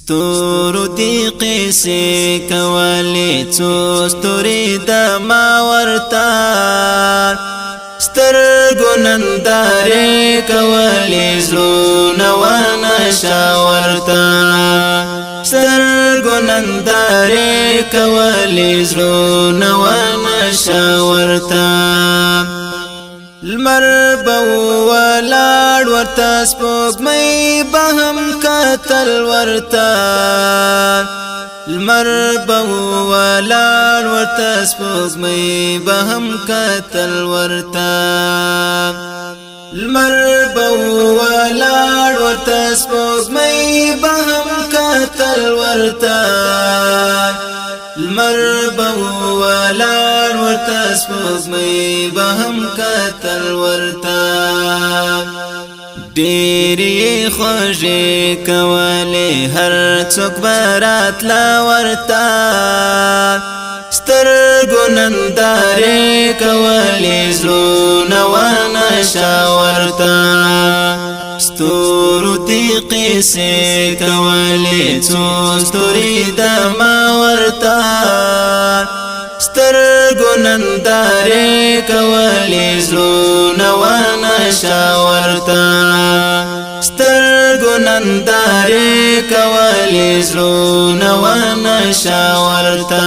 ستورو دی قیسی کولی چو ستوری دا ما ورتا سترگو ننداری کولی زرون ونشا ورتا سترگو ننداری کولی زرون ونشا ورتا المر بوالار ورتا سپوږمۍ بهم قتل ورتا المر بوالار ورتا سپوږمۍ بهم قتل ورتا المر بوالار ورتا سپوږمۍ بهم قتل ورتا المر بوالار ورتا سپوږمۍ بهم قتل ورتا ډېرې خوږې کولې هر څوک براتله ورته سترګو نندارې کولې زړونه ونشا ورته ستورو دې قیسې کولې څو ستوري د ما ورته سترګو نندارې کولې زړونه ونشا ورته سترګو نندارې کولې زړونه ونشا ورته